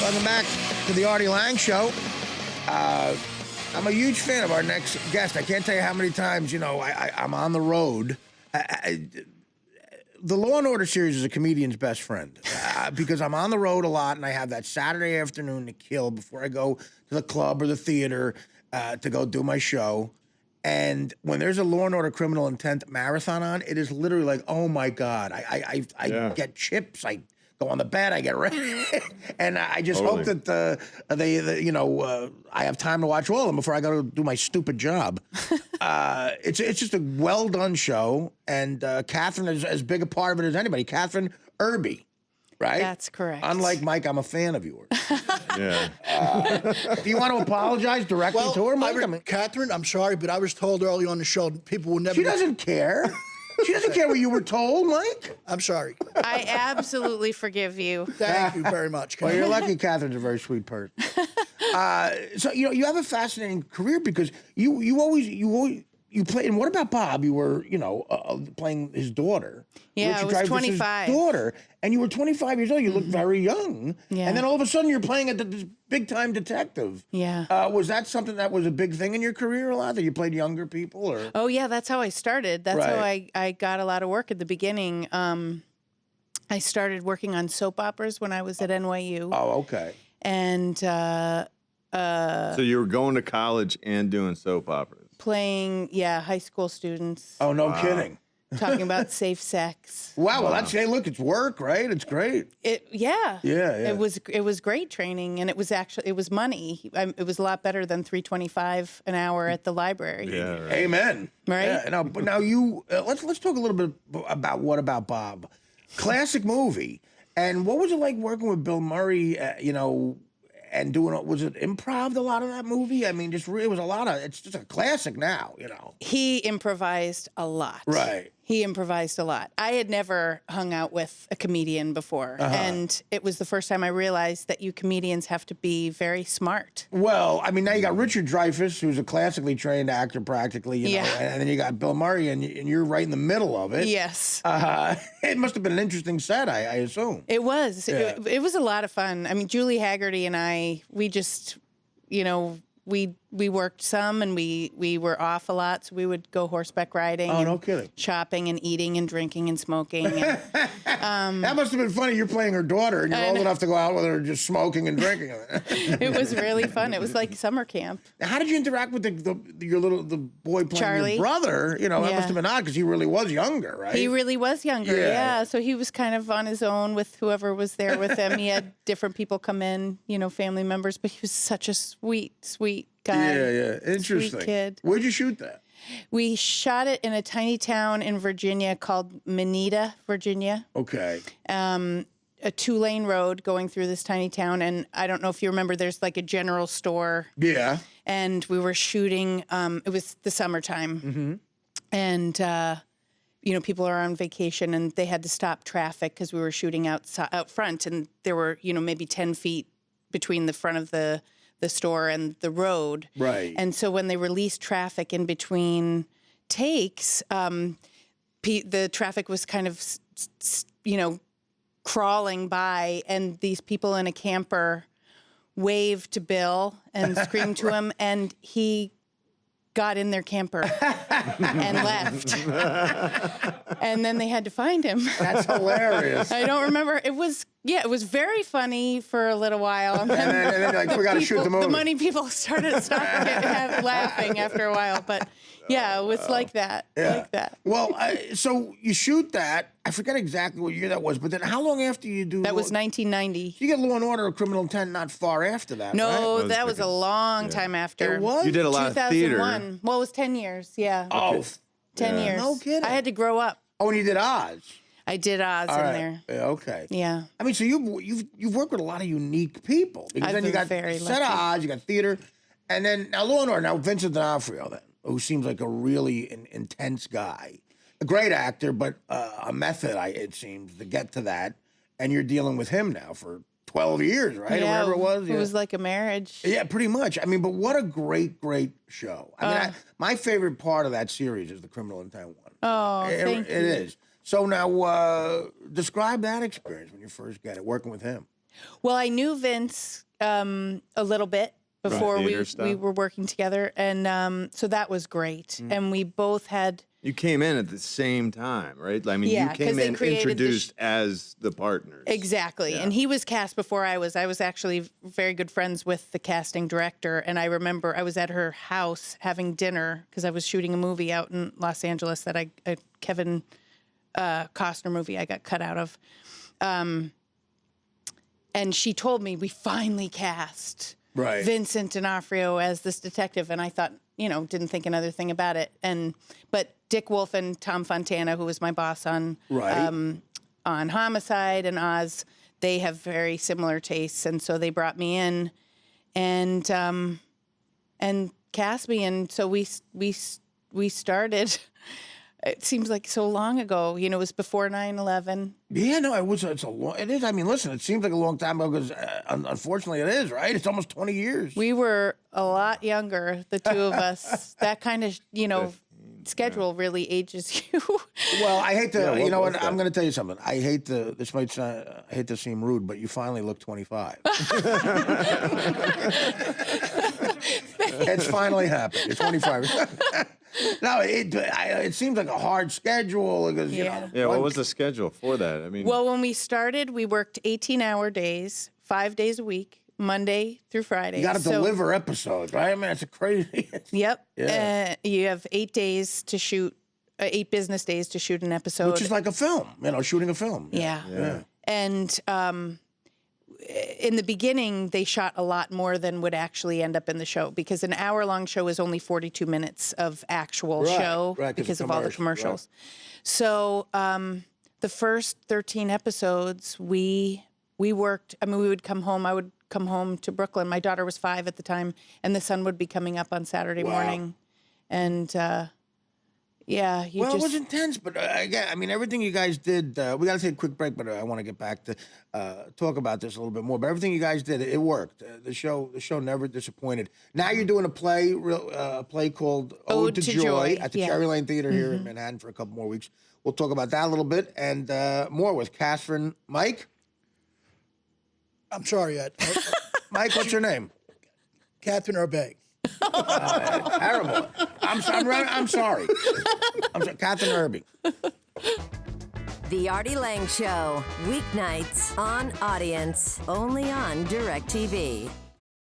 Welcome back to the Artie Lange Show. I'm a huge fan of our next guest. I can't tell you how many times, I'm on the road. The Law and Order series is a comedian's best friend because I'm on the road a lot and I have that Saturday afternoon to kill before I go to the club or the theater to go do my show. And when there's a Law and Order Criminal Intent marathon on, it is literally like, oh my God, I get chips, I go on the bed, I get ready, and I just hope that I have time to watch all of them before I go to do my stupid job. It's just a well done show, and Kathryn is as big a part of it as anybody. Kathryn Erbe, right? That's correct. Unlike Mike, I'm a fan of yours. Yeah. Do you want to apologize directly to her, Mike? Kathryn, I'm sorry, but I was told early on the show people will never. She doesn't care. She doesn't care what you were told, Mike. I'm sorry. I absolutely forgive you. Thank you very much, Kathryn. Well, you're lucky Kathryn's a very sweet person. So you have a fascinating career because you always played. And what about Bob? You were playing his daughter. Yeah, I was 25. His daughter, and you were 25 years old. You looked very young. Yeah. And then all of a sudden you're playing this big time detective. Yeah. Was that something that was a big thing in your career a lot, that you played younger people? Or Oh yeah, that's how I started. That's how Right. I got a lot of work at the beginning. I started working on soap operas when I was at NYU. Oh, okay. And So you were going to college and doing soap operas. playing, high school students, Oh, no kidding. talking about safe sex. Wow. Well, hey, look, it's work, right? It's great. Yeah. Yeah. It was great training, and it was money. It was a lot better than $3.25 an hour at the library. Yeah, right. Amen. Right? Yeah, but now you let's talk a little bit about What About Bob? Classic movie. And what was it like working with Bill Murray? And doing, was it improv, a lot of that movie? I mean, it was a lot of. It's just a classic now. He improvised a lot. Right. He improvised a lot. I had never hung out with a comedian before, and it was the first time I realized that you comedians have to be very smart. Well, I mean, now you got Richard Dreyfuss, who's a classically trained actor, practically. You know, and then you got Bill Murray, and you're right in the middle of it. Yes. It must have been an interesting set, I assume. It was. Yeah. It was a lot of fun. I mean, Julie Haggerty and I, we just, we worked some, and we were off a lot, so we would go horseback riding. Oh, and no kidding. shopping and eating and drinking and smoking. And, That must have been funny. You're playing her daughter, and you're old enough to go out with her just smoking and drinking. it was really fun. It was like summer camp. Now, how did you interact with the boy playing Charlie? your brother? That must have been odd because he really was younger, right? He really was younger, Yeah. yeah. So he was kind of on his own with whoever was there with him. He had different people come in, family members, but he was such a sweet, sweet guy. Yeah. Interesting. Sweet kid. Where'd you shoot that? We shot it in a tiny town in Virginia called Manita, Virginia. Okay. A 2-lane road going through this tiny town. And I don't know if you remember, there's like a general store. Yeah. And we were shooting, it was the summertime. And, people are on vacation, and they had to stop traffic because we were shooting out front. And there were, maybe 10 feet between the front of the store and the road. Right. And so when they released traffic in between takes, the traffic was kind of, crawling by, and these people in a camper waved to Bill and screamed to him, and he got in their camper and left. And then they had to find him. That's hilarious. I don't remember. It was very funny for a little while. And then like, we got to shoot the movie. The money people started laughing after a while. But yeah, it was like that. Yeah. Like that. Well, so you shoot that. I forget exactly what year that was, but then how long after you do That was 1990. You get Law and Order or Criminal Intent not far after that, No, right? that was a long time after. It was? You did a lot of theater. 2001. Well, it was 10 years, yeah. Oh, 10 years. No kidding. I had to grow up. Oh, and you did Oz. I did Oz All in right. there. Yeah, okay. Yeah. I mean, so you've worked with a lot of unique people. Because I've then you been got very set of lucky. Oz, you got theater, and then now Law and Order. Now Vincent D'Onofrio, then, who seems like a really intense guy, a great actor, but a method. It seems to get to that, and you're dealing with him now for 12 years, right? Yeah, or whatever it was. It Yeah. was like a marriage. Yeah, pretty much. I mean, but what a great show. I mean, my favorite part of that series is the Criminal Intent one. Oh, thank you. It is. So now, describe that experience when you first get it, working with him. Well, I knew Vince a little bit before Theater we stuff. were working together, and so that was great. And we both had. You came in at the same time, right? I mean, Yeah, you 'cause came they in created the introduced as the partners. Exactly. Yeah. And he was cast before I was. I was actually very good friends with the casting director. And I remember I was at her house having dinner because I was shooting a movie out in Los Angeles that a Kevin Costner movie I got cut out of. And she told me we finally cast Right. Vincent D'Onofrio as this detective. And I thought, didn't think another thing about it. But Dick Wolf and Tom Fontana, who was my boss on Homicide and Oz, they have very similar tastes, and so they brought me in, and cast me, and so we started. It seems like so long ago. It was before 9/11. Yeah, no, it's a long. It is. I mean, listen, it seems like a long time ago because unfortunately it is, right? It's almost 20 years. We were a lot younger, the two of us. That kind of schedule really ages you. Well, I hate to. Yeah, you know what what? was I'm that? going to tell you something. I hate to. This might sound. I hate to seem rude, but you finally look 25. It's finally happened. You're 25. No, it seems like a hard schedule because Yeah. Yeah, what was the schedule for that? I mean, Well, when we started, we worked 18-hour days, 5 days a week, Monday through Friday. you got to So- deliver episodes, right? I mean, it's a crazy. Yep. Yeah. You have 8 days to shoot, 8 business days to shoot an episode. Which is like a film, shooting a film. Yeah. Yeah. And in the beginning, they shot a lot more than would actually end up in the show because an hour-long show is only 42 minutes of actual Right, show right, 'cause because of of all the commercials, commercials. So the first 13 episodes, we worked. I mean, we would come home. I would come home to Brooklyn. My daughter was 5 at the time, and the sun would be coming up on Saturday morning. And yeah, you Well, just it was intense, but again, I mean, everything you guys did. We got to take a quick break, but I want to get back to talk about this a little bit more. But everything you guys did, it worked. The show never disappointed. Now you're doing a play, a play called Ode to Joy at the yeah. Cherry Lane Theater here in Manhattan for a couple more weeks. We'll talk about that a little bit and more with Kathryn. Mike, I'm sorry, Ed. Mike, what's your name? Kathryn Erbe. Terrible. I'm sorry. I'm sorry, Kathryn Erbe. The Artie Lange Show, weeknights on Audience, only on DirecTV.